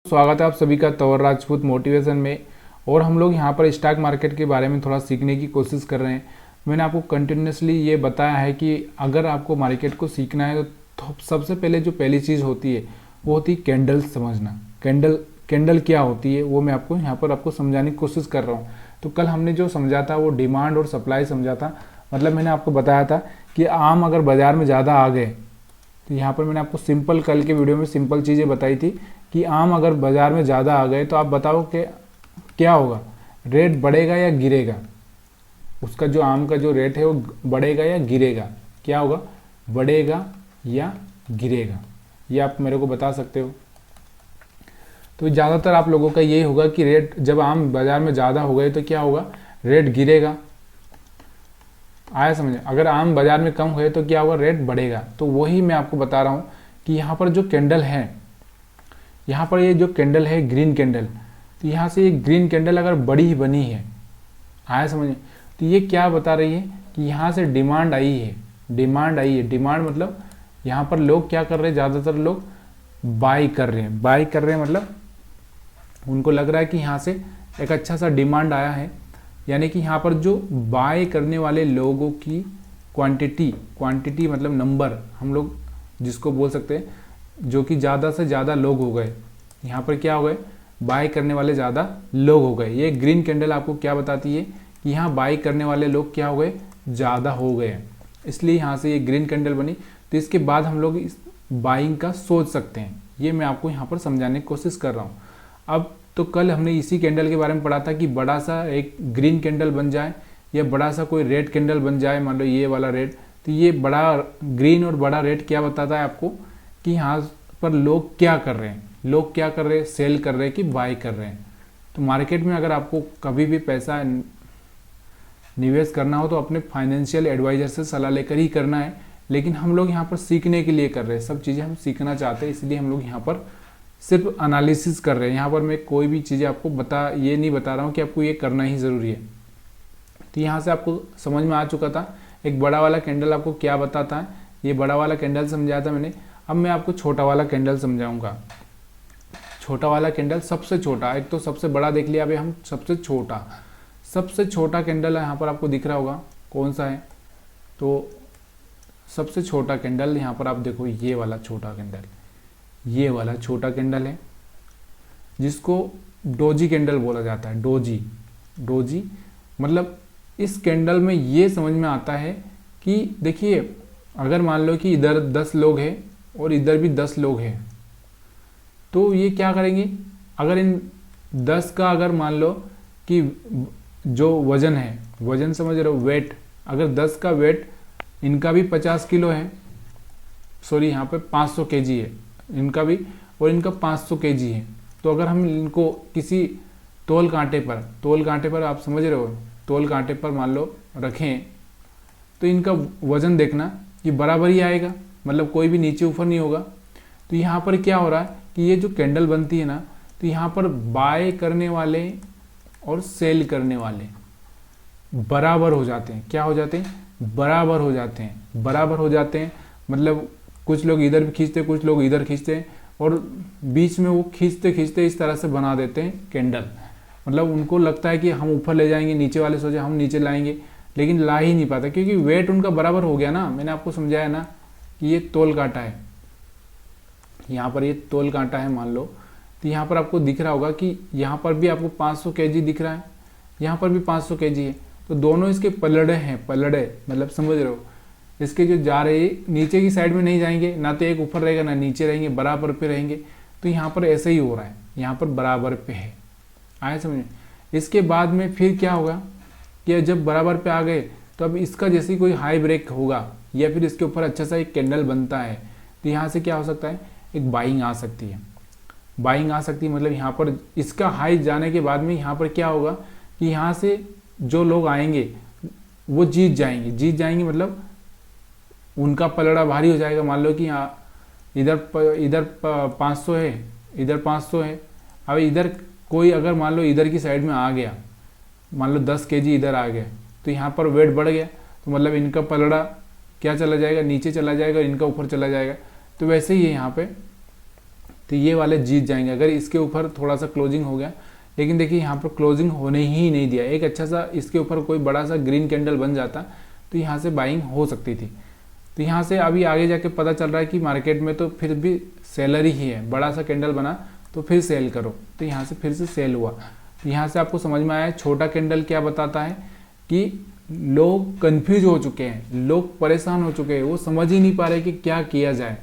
स्वागत है आप सभी का तंवर राजपूत मोटिवेशन में। और हम लोग यहाँ पर स्टॉक मार्केट के बारे में थोड़ा सीखने की कोशिश कर रहे हैं। मैंने आपको कंटिन्यूसली ये बताया है कि अगर आपको मार्केट को सीखना है तो सबसे पहले जो पहली चीज़ होती है वो होती है कैंडल समझना। कैंडल क्या होती है वो मैं आपको यहाँ पर आपको समझाने की कोशिश कर रहा हूँ। तो कल हमने जो समझा था वो डिमांड और सप्लाई समझा था। मतलब मैंने आपको बताया था कि आम अगर बाज़ार में ज़्यादा आ गए, तो यहाँ पर मैंने आपको सिंपल कल के वीडियो में सिंपल चीज़ें बताई थी कि आम अगर बाज़ार में ज़्यादा आ गए तो आप बताओ कि क्या होगा, रेट बढ़ेगा या गिरेगा। उसका जो आम का जो रेट है वो बढ़ेगा या गिरेगा, क्या होगा, बढ़ेगा या गिरेगा, ये आप मेरे को बता सकते हो। तो ज़्यादातर आप लोगों का यही होगा कि रेट जब आम बाज़ार में ज़्यादा हो गए तो क्या होगा, रेट गिरेगा। आया समझ। अगर आम बाज़ार में कम हुए तो क्या होगा, रेट बढ़ेगा। तो वही मैं आपको बता रहा हूँ कि यहाँ पर जो कैंडल है, यहाँ पर ये जो कैंडल है ग्रीन कैंडल, तो यहाँ से ये ग्रीन कैंडल अगर बड़ी बनी है, आया समझ, तो ये क्या बता रही है कि यहाँ से डिमांड आई है। डिमांड मतलब यहाँ पर लोग क्या कर रहे हैं, ज़्यादातर लोग बाई कर रहे हैं। मतलब उनको लग रहा है कि यहाँ से एक अच्छा सा डिमांड आया है। यानी कि यहाँ पर जो बाय करने वाले लोगों की क्वांटिटी मतलब नंबर, हम लोग जिसको बोल सकते हैं, जो कि ज़्यादा से ज़्यादा लोग हो गए। यहाँ पर क्या हो गए, बाय करने वाले ज़्यादा लोग हो गए। ये ग्रीन कैंडल आपको क्या बताती है कि यहाँ बाय करने वाले लोग क्या हो गए, ज़्यादा हो गए, इसलिए यहाँ से ये ग्रीन कैंडल बनी। तो इसके बाद हम लोग इस बाइंग का सोच सकते हैं। ये मैं आपको यहाँ पर समझाने की कोशिश कर रहा हूँ। अब तो कल हमने इसी कैंडल के बारे में पढ़ा था कि बड़ा सा एक ग्रीन कैंडल बन जाए या बड़ा सा कोई रेड कैंडल बन जाए, मान लो ये वाला रेड, तो ये बड़ा ग्रीन और बड़ा रेड क्या बताता है आपको कि यहाँ पर लोग क्या कर रहे हैं, सेल कर रहे हैं कि बाय कर रहे हैं। तो मार्केट में अगर आपको कभी भी पैसा निवेश करना हो तो अपने फाइनेंशियल एडवाइजर से सलाह लेकर ही करना है। लेकिन हम लोग यहाँ पर सीखने के लिए कर रहे हैं, सब चीज़ें हम सीखना चाहते हैं, इसलिए हम लोग यहाँ पर सिर्फ एनालिसिस कर रहे हैं। यहाँ पर मैं कोई भी चीज़ें आपको ये नहीं बता रहा हूँ कि आपको ये करना ही ज़रूरी है। तो यहाँ से आपको समझ में आ चुका था एक बड़ा वाला कैंडल आपको क्या बताता है। ये बड़ा वाला कैंडल समझाया था मैंने। अब मैं आपको छोटा वाला कैंडल समझाऊंगा। छोटा वाला कैंडल सबसे छोटा, एक तो सबसे बड़ा देख लिया, अभी हम सबसे छोटा कैंडल है यहाँ पर आपको दिख रहा होगा कौन सा है। तो सबसे छोटा कैंडल यहाँ पर आप देखो, ये वाला छोटा कैंडल है जिसको डोजी कैंडल बोला जाता है। डोजी मतलब इस कैंडल में ये समझ में आता है कि देखिए, अगर मान लो कि इधर 10 लोग हैं और इधर भी 10 लोग हैं, तो ये क्या करेंगे, अगर इन 10 का अगर मान लो कि जो वजन है, वजन समझ रहे हो, वेट, अगर 10 का वेट इनका भी 50 किलो है, सॉरी यहाँ पे 500 केजी है इनका भी, और इनका 500 केजी है। तो अगर हम इनको किसी तोल कांटे पर आप समझ रहे हो, तोल कांटे पर मान लो रखें, तो इनका वजन देखना कि बराबर ही आएगा, मतलब कोई भी नीचे ऊपर नहीं होगा। तो यहाँ पर क्या हो रहा है कि ये जो कैंडल बनती है ना, तो यहाँ पर बाय करने वाले और सेल करने वाले बराबर हो जाते हैं। क्या हो जाते हैं, बराबर हो जाते हैं। मतलब कुछ लोग इधर भी खींचते, कुछ लोग इधर खींचते हैं, और बीच में वो खींचते इस तरह से बना देते हैं कैंडल। मतलब उनको लगता है कि हम ऊपर ले जाएंगे, नीचे वाले सोचे हम नीचे लाएंगे, लेकिन ला ही नहीं पाता क्योंकि वेट उनका बराबर हो गया ना। मैंने आपको समझाया ना कि ये तोल कांटा है, यहाँ पर ये तोल कांटा है मान लो। तो यहाँ पर आपको दिख रहा होगा कि यहाँ पर भी आपको 500 केजी दिख रहा है, यहाँ पर भी 500 केजी है। तो दोनों इसके पलड़े मतलब समझ रहे हो, इसके जो जा रहे नीचे की साइड में नहीं जाएंगे, ना तो एक ऊपर रहेगा ना नीचे रहेंगे, बराबर पे रहेंगे। तो यहाँ पर ऐसे ही हो रहा है, यहाँ पर बराबर पे है, आया समझ। इसके बाद में फिर क्या होगा कि जब बराबर पे आ गए तो अब इसका जैसे कोई हाई ब्रेक होगा या फिर इसके ऊपर अच्छा सा एक कैंडल बनता है, तो यहाँ से क्या हो सकता है, एक बाइंग आ सकती है। मतलब यहाँ पर इसका हाई जाने के बाद में यहाँ पर क्या होगा कि यहाँ से जो लोग आएंगे वो जीत जाएंगे मतलब उनका पलड़ा भारी हो जाएगा। मान लो कि यहाँ इधर 500 है, इधर 500 है। अब इधर कोई अगर मान लो इधर की साइड में आ गया, मान लो 10 केजी इधर आ गया, तो यहाँ पर वेट बढ़ गया, तो मतलब इनका पलड़ा क्या चला जाएगा, नीचे चला जाएगा, इनका ऊपर चला जाएगा। तो वैसे ही है यहाँ पे तो ये वाले जीत जाएंगे। अगर इसके ऊपर थोड़ा सा क्लोजिंग हो गया, लेकिन देखिए यहाँ पर क्लोजिंग होने ही नहीं दिया, एक अच्छा सा इसके ऊपर कोई बड़ा सा ग्रीन कैंडल बन जाता तो यहाँ से बाइंग हो सकती थी। तो यहाँ से अभी आगे जाके पता चल रहा है कि मार्केट में तो फिर भी सेलर ही है, बड़ा सा कैंडल बना तो फिर सेल करो, तो यहाँ से फिर से सेल हुआ। तो यहाँ से आपको समझ में आया छोटा कैंडल क्या बताता है कि लोग कंफ्यूज हो चुके हैं, लोग परेशान हो चुके हैं, वो समझ ही नहीं पा रहे कि क्या किया जाए,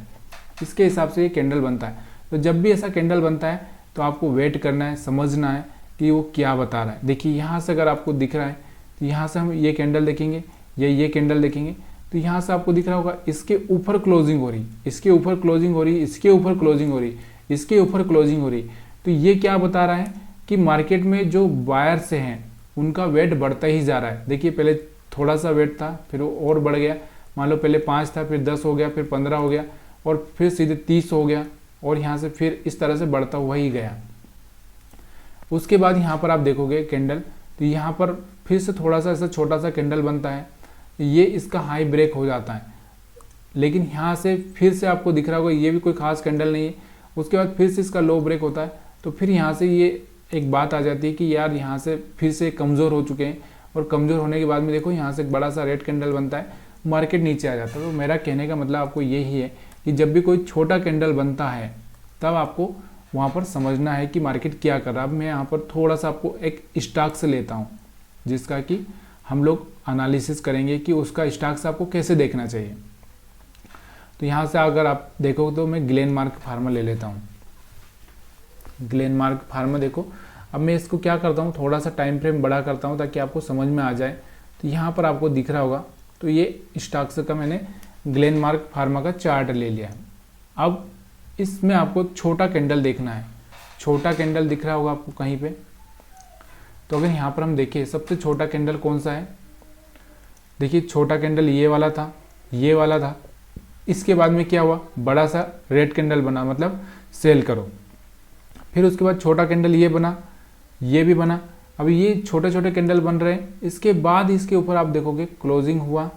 इसके हिसाब से ये कैंडल बनता है। तो जब भी ऐसा कैंडल बनता है तो आपको वेट करना है, समझना है कि वो क्या बता रहा है। देखिए यहाँ से अगर आपको दिख रहा है तो यहाँ से हम ये कैंडल देखेंगे, ये कैंडल देखेंगे, तो यहाँ से आपको दिख रहा होगा इसके ऊपर क्लोजिंग हो रही, इसके ऊपर क्लोजिंग हो रही, इसके ऊपर क्लोजिंग हो रही, इसके ऊपर क्लोजिंग हो रही। तो ये क्या बता रहा है कि मार्केट में जो बायर से हैं उनका वेट बढ़ता ही जा रहा है। देखिए पहले थोड़ा सा वेट था, फिर वो और बढ़ गया, मान लो पहले 5 था, फिर 10 हो गया, फिर 15 हो गया, और फिर सीधे 30 हो गया, और यहाँ से फिर इस तरह से बढ़ता हुआ ही गया। उसके बाद यहाँ पर आप देखोगे कैंडल, तो यहाँ पर फिर से थोड़ा सा ऐसा छोटा सा कैंडल बनता है, ये इसका हाई ब्रेक हो जाता है, लेकिन यहाँ से फिर से आपको दिख रहा होगा ये भी कोई खास कैंडल नहीं है। उसके बाद फिर से इसका लो ब्रेक होता है, तो फिर यहाँ से ये एक बात आ जाती है कि यार यहाँ से फिर से कमज़ोर हो चुके हैं, और कमज़ोर होने के बाद में देखो यहाँ से एक बड़ा सा रेड कैंडल बनता है, मार्केट नीचे आ जाता है। तो मेरा कहने का मतलब आपको यही है कि जब भी कोई छोटा कैंडल बनता है तब आपको वहाँ पर समझना है कि मार्केट क्या कर रहा है। अब मैं यहाँ पर थोड़ा सा आपको एक स्टॉक से लेता हूँ जिसका कि हम लोग एनालिसिस करेंगे कि उसका स्टॉक से आपको कैसे देखना चाहिए। तो यहाँ से अगर आप देखो तो मैं ग्लेनमार्क फार्मा ले लेता हूँ। ग्लेनमार्क फार्मा देखो, अब मैं इसको क्या करता हूँ, थोड़ा सा टाइम फ्रेम बड़ा करता हूँ ताकि आपको समझ में आ जाए। तो यहाँ पर आपको दिख रहा होगा, तो ये स्टॉक्स का मैंने ग्लेनमार्क फार्मा का चार्ट ले लिया है। अब इसमें आपको छोटा कैंडल देखना है, छोटा कैंडल दिख रहा होगा आपको कहीं पे। तो अगर यहाँ पर हम देखें सबसे छोटा कैंडल कौन सा है, देखिए छोटा कैंडल ये वाला था, ये वाला था। इसके बाद में क्या हुआ, बड़ा सा रेड कैंडल बना, मतलब सेल करो। फिर उसके बाद छोटा कैंडल ये बना, ये भी बना। अब ये छोटे छोटे कैंडल बन रहे हैं, इसके बाद इसके ऊपर आप देखोगे क्लोजिंग हुआ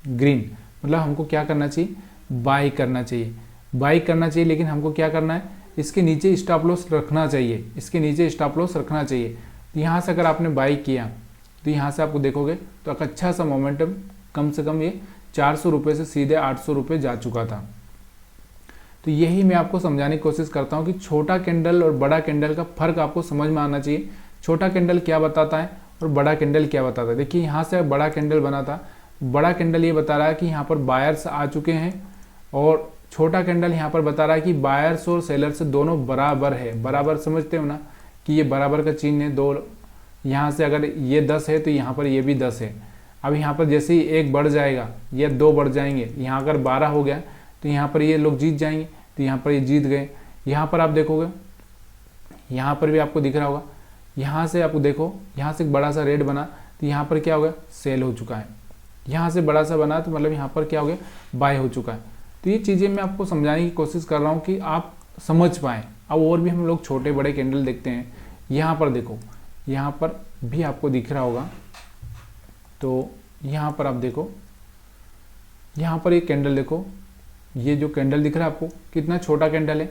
ग्रीन, मतलब हमको क्या करना चाहिए, बाई करना चाहिए, बाई करना चाहिए। लेकिन हमको क्या करना है, इसके नीचे स्टॉप लॉस रखना चाहिए, इसके नीचे स्टॉप लॉस रखना चाहिए। तो यहाँ से अगर आपने बाई किया तो यहाँ से आपको देखोगे तो एक अच्छा सा मोमेंटम, कम से कम ये 400 रुपये से सीधे 800 रुपये जा चुका था। तो यही मैं आपको समझाने की कोशिश करता हूँ कि छोटा कैंडल और बड़ा कैंडल का फर्क आपको समझ में आना चाहिए। छोटा कैंडल क्या बताता है और बड़ा कैंडल क्या बताता है। देखिए यहाँ से बड़ा कैंडल बना था, बड़ा कैंडल ये बता रहा है कि यहाँ पर बायर्स आ चुके हैं, और छोटा कैंडल यहाँ पर बता रहा है कि बायर्स और सेलर्स दोनों बराबर है। बराबर समझते हो ना, कि ये बराबर का चिन्ह है, दो यहाँ से अगर ये 10 है तो यहाँ पर ये भी 10 है। अब यहाँ पर जैसे ही एक बढ़ जाएगा या 2 बढ़ जाएंगे, यहाँ अगर 12 हो गया तो यहाँ पर ये लोग जीत जाएंगे, तो यहाँ पर ये जीत गए। यहाँ पर आप देखोगे, यहाँ पर भी आपको दिख रहा होगा, यहाँ से आपको देखो, यहाँ से एक बड़ा सा रेड बना, तो यहाँ पर क्या हो गया, सेल हो चुका है। यहाँ से बड़ा सा बना तो मतलब यहाँ पर क्या हो गया, बाय हो चुका है। तो ये चीज़ें मैं आपको समझाने की कोशिश कर रहा हूँ कि आप समझ पाएँ। अब और भी हम लोग छोटे बड़े कैंडल देखते हैं। यहाँ पर देखो, यहाँ पर भी आपको दिख रहा होगा, तो यहाँ पर आप देखो, यहाँ पर एक कैंडल देखो, ये जो कैंडल दिख रहा है आपको कितना छोटा कैंडल है।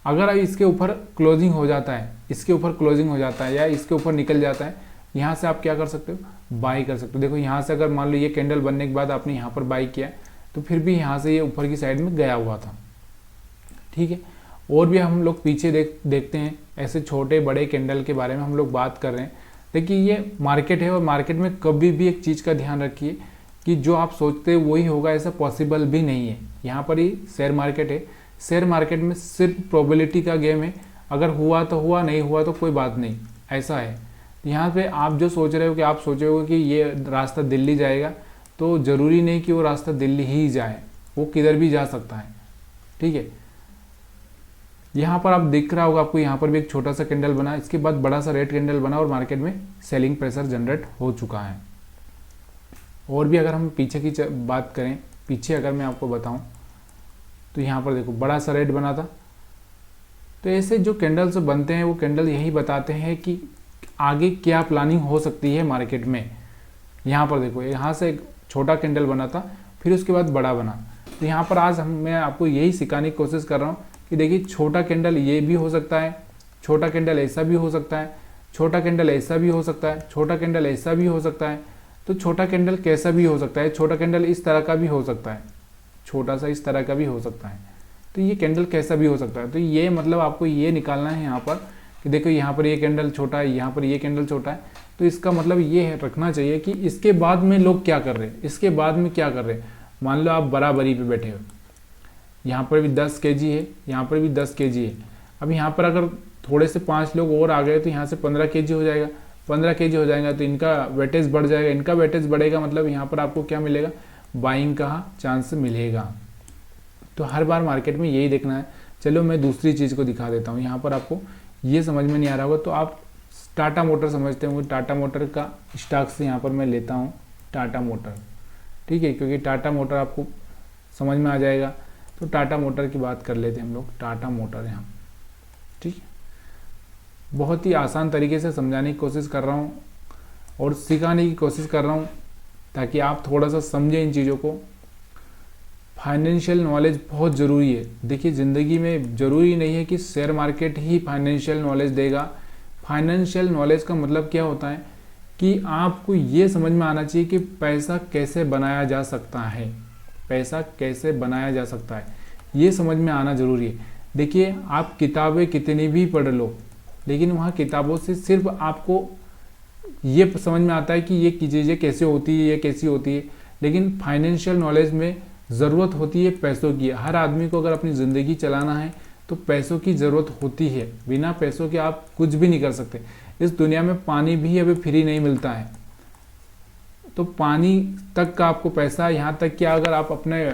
अगर इसके ऊपर क्लोजिंग हो जाता है, इसके ऊपर क्लोजिंग हो जाता है या इसके ऊपर निकल जाता है, यहाँ से आप क्या कर सकते हो, बाई कर सकते हो। देखो यहाँ से अगर मान लो ये कैंडल बनने के बाद आपने यहाँ पर बाई किया तो फिर भी यहाँ से ये ऊपर की साइड में गया हुआ था, ठीक है। और भी हम लोग पीछे देखते हैं, ऐसे छोटे बड़े कैंडल के बारे में हम लोग बात कर रहे हैं। देखिए ये मार्केट है, और मार्केट में कभी भी एक चीज़ का ध्यान रखिए कि जो आप सोचते हैं वही होगा, ऐसा पॉसिबल भी नहीं है। यहाँ पर ही शेयर मार्केट है, शेयर मार्केट में सिर्फ प्रोबेबिलिटी का गेम है। अगर हुआ तो हुआ, नहीं हुआ तो कोई बात नहीं, ऐसा है। यहाँ पे आप जो सोच रहे हो कि आप सोचे हो कि ये रास्ता दिल्ली जाएगा, तो ज़रूरी नहीं कि वो रास्ता दिल्ली ही जाए, वो किधर भी जा सकता है, ठीक है। यहाँ पर आप दिख रहा होगा आपको, यहाँ पर भी एक छोटा सा कैंडल बना, इसके बाद बड़ा सा रेड कैंडल बना और मार्केट में सेलिंग प्रेशर जनरेट हो चुका है। और भी अगर हम पीछे की बात करें, पीछे अगर मैं आपको बताऊं तो यहाँ पर देखो बड़ा सा रेड बना था। तो ऐसे जो कैंडल्स बनते हैं वो कैंडल यही बताते हैं कि आगे क्या प्लानिंग हो सकती है मार्केट में। यहाँ पर देखो, यहाँ से एक छोटा कैंडल बना था, फिर उसके बाद बड़ा बना। तो यहाँ पर आज मैं आपको यही सिखाने की कोशिश कर रहा हूँ कि देखिए छोटा कैंडल ये भी हो सकता है, छोटा कैंडल ऐसा भी हो सकता है, छोटा कैंडल ऐसा भी हो सकता है, छोटा कैंडल ऐसा भी हो सकता है। तो छोटा कैंडल कैसा भी हो सकता है, छोटा कैंडल इस तरह का भी हो सकता है, छोटा सा इस तरह का भी हो सकता है। तो ये कैंडल कैसा भी हो सकता है। तो ये मतलब आपको ये निकालना है यहाँ पर कि देखो यहाँ पर ये कैंडल छोटा है, यहाँ पर ये कैंडल छोटा है। तो इसका मतलब ये है रखना चाहिए कि इसके बाद में लोग क्या कर रहे हैं, इसके बाद में क्या कर रहे हैं। मान लो आप बराबरी पे बैठे हो, यहाँ पर भी 10 केजी है, यहाँ पर भी 10 केजी है। अब यहाँ पर अगर थोड़े से 5 लोग और आ गए तो यहाँ से 15 केजी हो जाएगा, 15 केजी हो जाएगा तो इनका वेटेज बढ़ जाएगा, इनका वेटेज बढ़ेगा, मतलब यहाँ पर आपको क्या मिलेगा, बाइंग का चांस मिलेगा। तो हर बार मार्केट में यही देखना है। चलो मैं दूसरी चीज़ को दिखा देता हूँ। यहाँ पर आपको ये समझ में नहीं आ रहा होगा तो आप टाटा मोटर समझते होंगे, टाटा मोटर का स्टॉक से यहाँ पर मैं लेता हूँ टाटा मोटर, ठीक है, क्योंकि टाटा मोटर आपको समझ में आ जाएगा। तो टाटा मोटर की बात कर लेते हैं हम लोग, टाटा मोटर यहाँ, ठीक है। बहुत ही आसान तरीके से समझाने की कोशिश कर रहा हूँ और सिखाने की कोशिश कर रहा हूँ ताकि आप थोड़ा सा समझें इन चीज़ों को। फाइनेंशियल नॉलेज बहुत ज़रूरी है। देखिए ज़िंदगी में ज़रूरी नहीं है कि शेयर मार्केट ही फाइनेंशियल नॉलेज देगा। फाइनेंशियल नॉलेज का मतलब क्या होता है कि आपको ये समझ में आना चाहिए कि पैसा कैसे बनाया जा सकता है, पैसा कैसे बनाया जा सकता है, ये समझ में आना ज़रूरी है। देखिए आप किताबें कितनी भी पढ़ लो, लेकिन वहाँ किताबों से सिर्फ आपको ये समझ में आता है कि ये चीज़ें कैसे होती है, ये कैसी होती है, लेकिन फाइनेंशियल नॉलेज में ज़रूरत होती है पैसों की। हर आदमी को अगर अपनी ज़िंदगी चलाना है तो पैसों की ज़रूरत होती है। बिना पैसों के आप कुछ भी नहीं कर सकते। इस दुनिया में पानी भी अभी फ्री नहीं मिलता है, तो पानी तक का आपको पैसा, यहाँ तक कि अगर आप अपने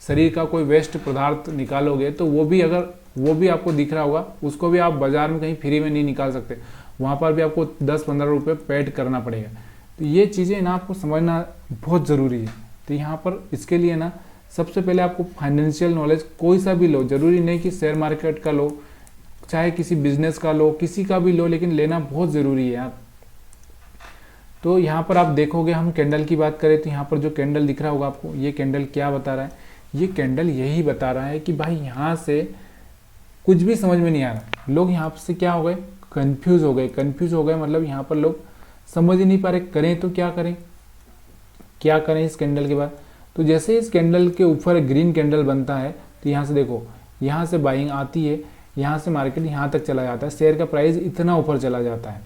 शरीर का कोई वेस्ट पदार्थ निकालोगे तो वो भी आपको दिख रहा होगा, उसको भी आप बाज़ार में कहीं फ्री में नहीं निकाल सकते, वहाँ पर भी आपको 10-15 रुपये पेड करना पड़ेगा। तो ये चीज़ें ना आपको समझना बहुत ज़रूरी है। तो यहाँ पर इसके लिए ना सबसे पहले आपको फाइनेंशियल नॉलेज कोई सा भी लो, ज़रूरी नहीं कि शेयर मार्केट का लो, चाहे किसी बिजनेस का लो, किसी का भी लो, लेकिन लेना बहुत ज़रूरी है यार। तो यहाँ पर आप देखोगे, हम कैंडल की बात करें तो यहाँ पर जो कैंडल दिख रहा होगा आपको, ये कैंडल क्या बता रहा है, ये कैंडल यही बता रहा है कि भाई यहाँ से कुछ भी समझ में नहीं आ रहा। लोग यहाँ से क्या हो गए, कंफ्यूज हो गए, मतलब यहाँ पर लोग समझ ही नहीं पा रहे करें तो क्या करें इस कैंडल के बाद। तो जैसे इस कैंडल के ऊपर ग्रीन कैंडल बनता है तो यहाँ से देखो, यहाँ से बाइंग आती है, यहाँ से मार्केट यहाँ तक चला जाता है, शेयर का प्राइस इतना ऊपर चला जाता है।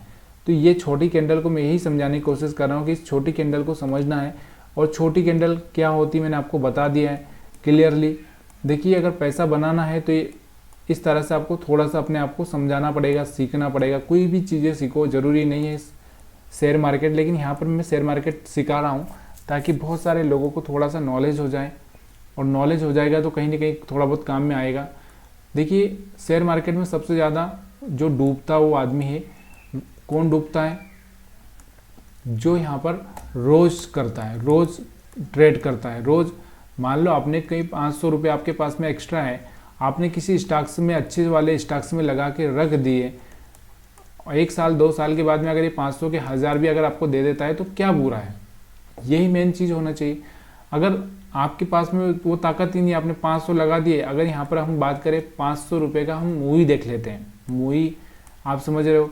तो ये छोटी कैंडल को मैं यही समझाने की कोशिश कर रहा हूँ कि इस छोटी कैंडल को समझना है। और छोटी कैंडल क्या होती है मैंने आपको बता दिया है क्लियरली। देखिए अगर पैसा बनाना है तो इस तरह से आपको थोड़ा सा अपने आप को समझाना पड़ेगा, सीखना पड़ेगा। कोई भी चीज़ें सीखो, ज़रूरी नहीं है शेयर मार्केट, लेकिन यहाँ पर मैं शेयर मार्केट सिखा रहा हूँ ताकि बहुत सारे लोगों को थोड़ा सा नॉलेज हो जाए, और नॉलेज हो जाएगा तो कहीं ना कहीं थोड़ा बहुत काम में आएगा। देखिए शेयर मार्केट में सबसे ज़्यादा जो डूबता वो आदमी है, कौन डूबता है, जो यहाँ पर रोज़ करता है, रोज़ ट्रेड करता है। रोज़ मान लो आपने कहीं 500 रुपये आपके पास में एक्स्ट्रा है, आपने किसी स्टॉक्स में, अच्छे वाले स्टॉक्स में लगा के रख दिए, और 1 साल 2 साल के बाद में अगर ये 500 के 1000 भी अगर आपको दे देता है तो क्या बुरा है। यही मेन चीज़ होना चाहिए। अगर आपके पास में वो ताकत ही नहीं, आपने 500 लगा दिए। अगर यहाँ पर हम बात करें 500 रुपये का, हम मूवी देख लेते हैं। मूवी आप समझ रहे हो,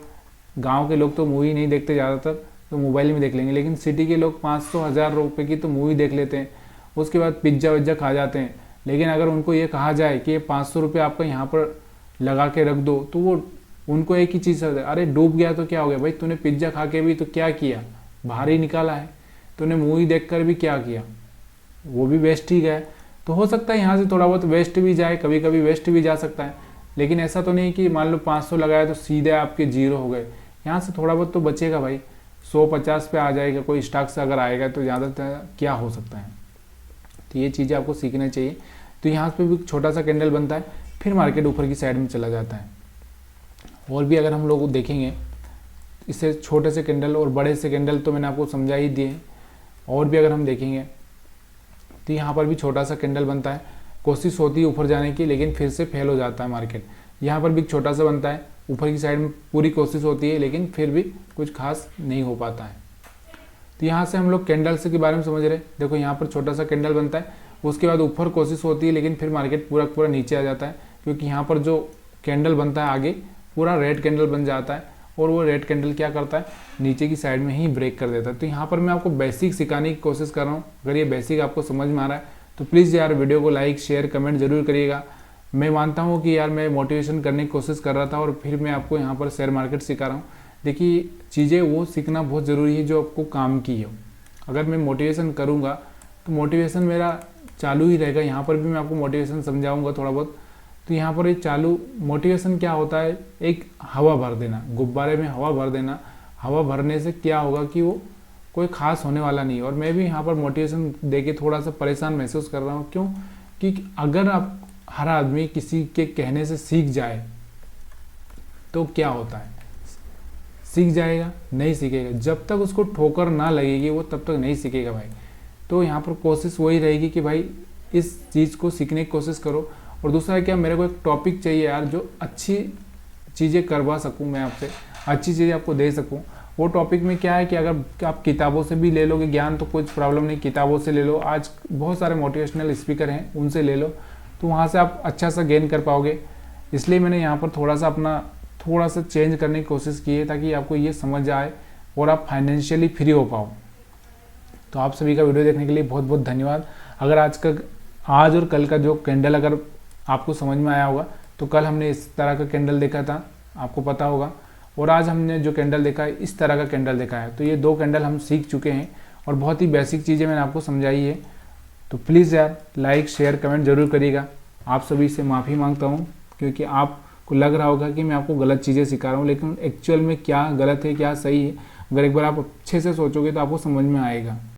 गांव के लोग तो मूवी नहीं देखते ज़्यादातर, तो मोबाइल में देख लेंगे, लेकिन सिटी के लोग 500-1000 रुपये की तो मूवी देख लेते हैं, उसके बाद पिज्ज़ा विज्जा खा जाते हैं। लेकिन अगर उनको ये कहा जाए कि ये 500 रुपये आपका यहाँ पर लगा के रख दो, तो वो उनको एक ही चीज़ है, अरे डूब गया तो क्या हो गया भाई, तूने पिज्ज़ा खा के भी तो क्या किया, बाहर ही निकाला है। तूने मूवी देखकर भी क्या किया, वो भी वेस्ट ही गया। तो हो सकता है यहाँ से थोड़ा बहुत वेस्ट भी जाए, कभी कभी वेस्ट भी जा सकता है, लेकिन ऐसा तो नहीं कि मान लो 500 लगाया तो सीधे आपके 0 हो गए। यहाँ से थोड़ा बहुत तो बचेगा भाई, 100-50 पे आ जाएगा। कोई स्टॉक से अगर आएगा तो ज़्यादातर क्या हो सकता है। तो ये चीज़ें आपको सीखना चाहिए। तो यहाँ पे भी छोटा सा कैंडल बनता है, फिर मार्केट ऊपर की साइड में चला जाता है। और भी अगर हम लोग देखेंगे, इससे छोटे से कैंडल और बड़े से कैंडल तो मैंने आपको समझा ही दिए। और भी अगर हम देखेंगे तो यहाँ पर भी छोटा सा कैंडल बनता है, कोशिश होती है ऊपर जाने की, लेकिन फिर से फेल हो जाता है मार्केट। यहाँ पर भी छोटा सा बनता है, ऊपर की साइड में पूरी कोशिश होती है, लेकिन फिर भी कुछ खास नहीं हो पाता है। तो यहाँ से हम लोग कैंडल्स के बारे में समझ रहे हैं। देखो यहाँ पर छोटा सा कैंडल बनता है, उसके बाद ऊपर कोशिश होती है, लेकिन फिर मार्केट पूरा नीचे आ जाता है। क्योंकि यहाँ पर जो कैंडल बनता है आगे पूरा रेड कैंडल बन जाता है और वो रेड कैंडल क्या करता है, नीचे की साइड में ही ब्रेक कर देता है। तो यहाँ पर मैं आपको बेसिक सिखाने की कोशिश कर रहा हूँ। अगर ये बेसिक आपको समझ में आ रहा है तो प्लीज़ यार वीडियो को लाइक शेयर कमेंट जरूर करिएगा। मैं मानता हूँ कि यार मैं मोटिवेशन करने की कोशिश कर रहा था और फिर मैं आपको यहाँ पर शेयर मार्केट सिखा रहा हूँ। देखिए चीज़ें वो सीखना बहुत ज़रूरी है जो आपको काम की हो। अगर मैं मोटिवेशन करूँगा तो मोटिवेशन मेरा चालू ही रहेगा। यहाँ पर भी मैं आपको मोटिवेशन समझाऊँगा थोड़ा बहुत। तो यहाँ पर एक चालू मोटिवेशन क्या होता है, एक हवा भर देना, गुब्बारे में हवा भर देना। हवा भरने से क्या होगा कि वो कोई खास होने वाला नहीं। और मैं भी यहाँ पर मोटिवेशन देके थोड़ा सा परेशान महसूस कर रहा हूँ। क्यों कि अगर आप हर आदमी किसी के कहने से सीख जाए तो क्या होता है, सीख जाएगा, नहीं सीखेगा। जब तक उसको ठोकर ना लगेगी वो तब तक नहीं सीखेगा भाई। तो यहाँ पर कोशिश वही रहेगी कि भाई इस चीज़ को सीखने की कोशिश करो। और दूसरा क्या, मेरे को एक टॉपिक चाहिए यार जो अच्छी चीज़ें करवा सकूं, मैं आपसे अच्छी चीज़ें आपको दे सकूं। वो टॉपिक में क्या है कि अगर आप किताबों से भी ले लोगे ज्ञान तो कुछ प्रॉब्लम नहीं, किताबों से ले लो। आज बहुत सारे मोटिवेशनल स्पीकर हैं, उनसे ले लो, तो वहाँ से आप अच्छा सा गेन कर पाओगे। इसलिए मैंने यहाँ पर थोड़ा सा चेंज करने की कोशिश की है ताकि आपको ये समझ आए और आप फाइनेंशियली फ्री हो पाओ। तो आप सभी का वीडियो देखने के लिए बहुत बहुत धन्यवाद। अगर आज और कल का जो कैंडल अगर आपको समझ में आया होगा तो कल हमने इस तरह का कैंडल देखा था, आपको पता होगा, और आज हमने जो कैंडल देखा है इस तरह का कैंडल देखा है। तो ये दो कैंडल हम सीख चुके हैं और बहुत ही बेसिक चीज़ें मैंने आपको समझाई है। तो प्लीज़ यार लाइक शेयर कमेंट जरूर करिएगा। आप सभी से माफ़ी मांगता हूँ क्योंकि आपको लग रहा होगा कि मैं आपको गलत चीज़ें सिखा रहा हूँ, लेकिन एक्चुअल में क्या गलत है क्या सही है, अगर एक बार आप अच्छे से सोचोगे तो आपको समझ में आएगा।